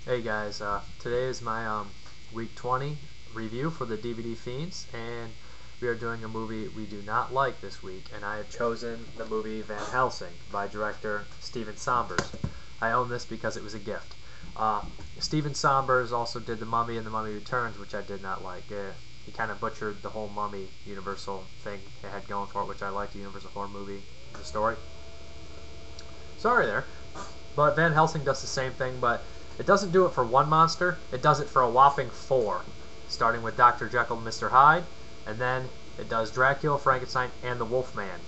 Hey guys, today is my week 20 review for the DVD Fiends, and we are doing a movie we do not like this week, and I have chosen the movie Van Helsing by director Steven Sommers. I own this because it was a gift. Steven Sommers also did The Mummy and The Mummy Returns, which I did not like. He kind of butchered the whole Mummy Universal thing it had going for it, which I liked, the Universal horror movie, the story. Sorry there. But Van Helsing does the same thing, but it doesn't do it for one monster, it does it for a whopping 4. Starting with Dr. Jekyll and Mr. Hyde, and then it does Dracula, Frankenstein, and the Wolfman.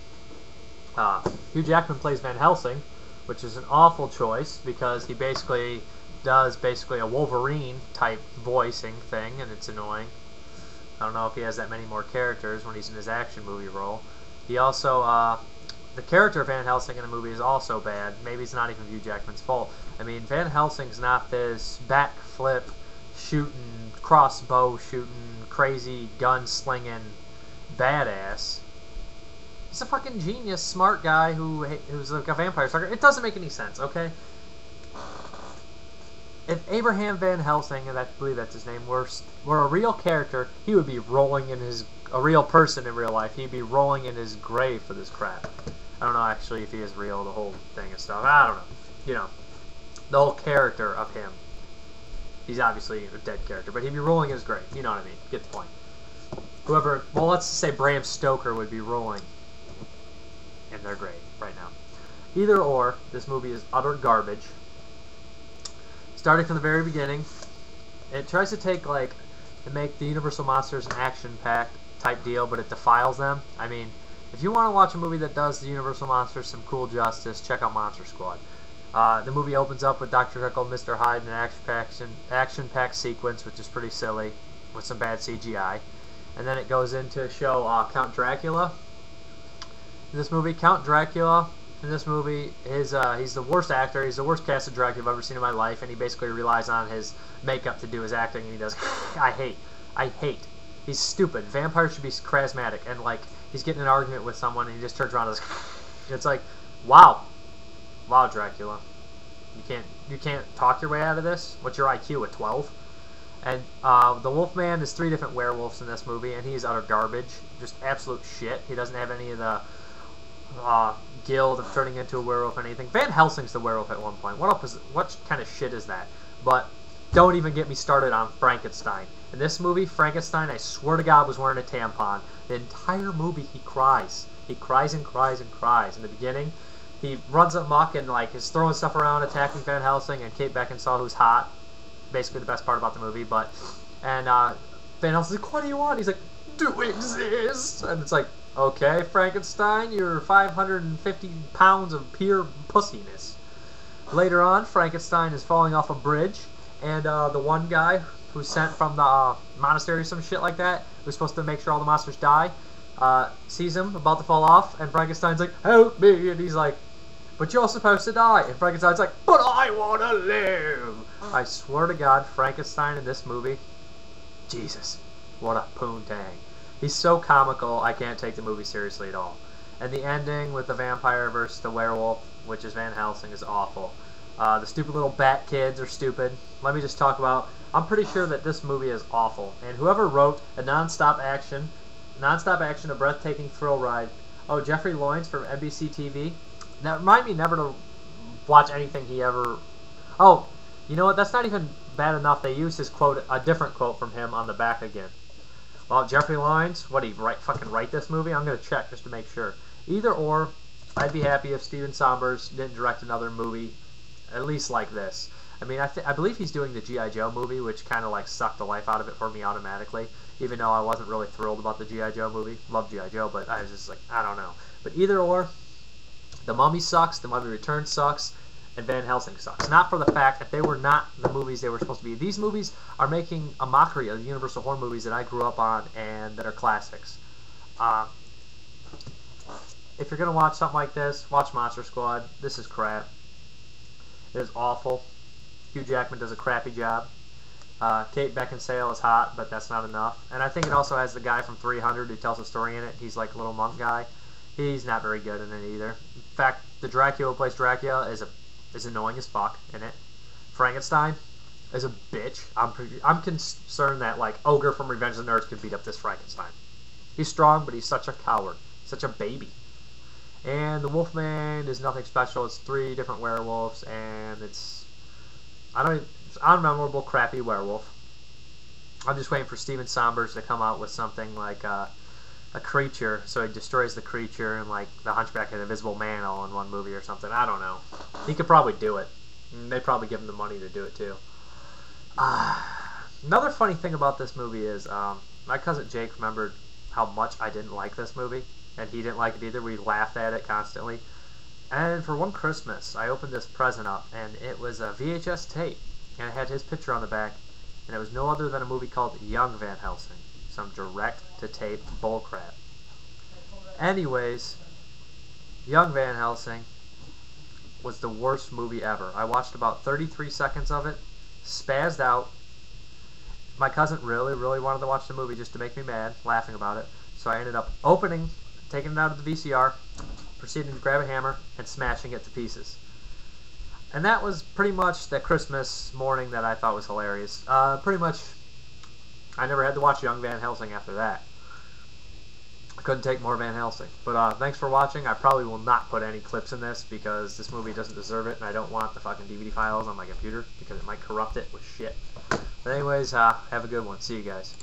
Hugh Jackman plays Van Helsing, which is an awful choice because he does a Wolverine type voicing thing, and it's annoying. I don't know if he has that many more characters when he's in his action movie role. He also, the character of Van Helsing in the movie is also bad. Maybe it's not even Hugh Jackman's fault. I mean, Van Helsing's not this backflip shooting, crossbow shooting, crazy gun slinging badass. He's a fucking genius, smart guy who's like a vampire sucker. It doesn't make any sense, okay? If Abraham Van Helsing, and I believe that's his name, were a real character, he would be rolling in a real person in real life. He'd be rolling in his grave for this crap. I don't know actually if he is real, the whole thing and stuff. I don't know. You know, the whole character of him. He's obviously a dead character, but he'd be rolling in his grave. You know what I mean? Get the point. Whoever, well, let's say Bram Stoker would be rolling in their grave right now. Either or, this movie is utter garbage. Starting from the very beginning, it tries to make the Universal Monsters an action-packed type deal, but it defiles them. I mean, if you want to watch a movie that does the Universal Monsters some cool justice, check out Monster Squad. The movie opens up with Dr. Jekyll and Mr. Hyde in an action-packed sequence, which is pretty silly, with some bad CGI. And then it goes into show Count Dracula. In this movie, Count Dracula, in this movie, he's the worst actor. He's the worst casted Dracula I've ever seen in my life, and he basically relies on his makeup to do his acting, and he does, I hate. He's stupid. Vampires should be charismatic, and like, he's getting in an argument with someone, and he just turns around and does, it's like, wow, Dracula. You can't talk your way out of this? What's your IQ, a 12? And the Wolfman is 3 different werewolves in this movie, and he's utter garbage. Just absolute shit. He doesn't have any of the guild of turning into a werewolf or anything. Van Helsing's the werewolf at one point. What kind of shit is that? But don't even get me started on Frankenstein. In this movie, Frankenstein, I swear to God, was wearing a tampon. The entire movie, he cries. He cries and cries and cries. In the beginning, he runs amok and like is throwing stuff around, attacking Van Helsing and Kate Beckinsale, who's hot. Basically, the best part about the movie. Van Helsing's like, "What do you want?" He's like, "Do exist?" And it's like, okay, Frankenstein, you're 550 pounds of pure pussiness. Later on, Frankenstein is falling off a bridge, and the one guy who's sent from the monastery or some shit like that, who's supposed to make sure all the monsters die, sees him about to fall off, and Frankenstein's like, "Help me!" And he's like, "But you're supposed to die." And Frankenstein's like, "But I want to live!" I swear to God, Frankenstein in this movie, Jesus, what a poontang. He's so comical, I can't take the movie seriously at all. And the ending with the vampire versus the werewolf, which is Van Helsing, is awful. The stupid little bat kids are stupid. Let me just talk about, I'm pretty sure that this movie is awful. And whoever wrote a non-stop action, a breathtaking thrill ride. Oh, Jeffrey Loynes from NBC TV. Now, remind me never to watch anything he ever... Oh, you know what? That's not even bad enough. They used his quote, a different quote from him on the back again. Well, Jeffrey Loynes, what, did he fucking write this movie? I'm going to check just to make sure. Either or, I'd be happy if Steven Sommers didn't direct another movie, at least like this. I mean, I believe he's doing the G.I. Joe movie, which kind of like sucked the life out of it for me automatically, even though I wasn't really thrilled about the G.I. Joe movie. Love G.I. Joe, but I was just like, I don't know. But either or, The Mummy sucks, The Mummy Returns sucks, and Van Helsing sucks. Not for the fact that they were not the movies they were supposed to be. These movies are making a mockery of the Universal horror movies that I grew up on and that are classics. If you're going to watch something like this, watch Monster Squad. This is crap. It is awful. Hugh Jackman does a crappy job. Kate Beckinsale is hot, but that's not enough. And I think it also has the guy from 300 who tells a story in it. He's like a little monk guy. He's not very good in it either. In fact, the Dracula who plays Dracula is annoying as fuck in it. Frankenstein, is a bitch. I'm concerned that like Ogre from Revenge of the Nerds could beat up this Frankenstein. He's strong, but he's such a coward, such a baby. And the Wolfman is nothing special. It's 3 different werewolves, and it's unmemorable, crappy werewolf. I'm just waiting for Steven Sombers to come out with something like a creature, so he destroys the creature and like the Hunchback of the Invisible Man all in one movie or something. I don't know. He could probably do it. They'd probably give him the money to do it too. Another funny thing about this movie is my cousin Jake remembered how much I didn't like this movie, and he didn't like it either. We laughed at it constantly. And for one Christmas, I opened this present up, and it was a VHS tape, and it had his picture on the back, and it was no other than a movie called Young Van Helsing. Some direct-to-tape bullcrap. Anyways, Young Van Helsing was the worst movie ever. I watched about 33 seconds of it, spazzed out. My cousin really, really wanted to watch the movie just to make me mad, laughing about it. So I ended up taking it out of the VCR, proceeding to grab a hammer, and smashing it to pieces. And that was pretty much the Christmas morning that I thought was hilarious. Pretty much, I never had to watch Young Van Helsing after that. I couldn't take more Van Helsing. But thanks for watching. I probably will not put any clips in this because this movie doesn't deserve it, and I don't want the fucking DVD files on my computer because it might corrupt it with shit. But anyways, have a good one. See you guys.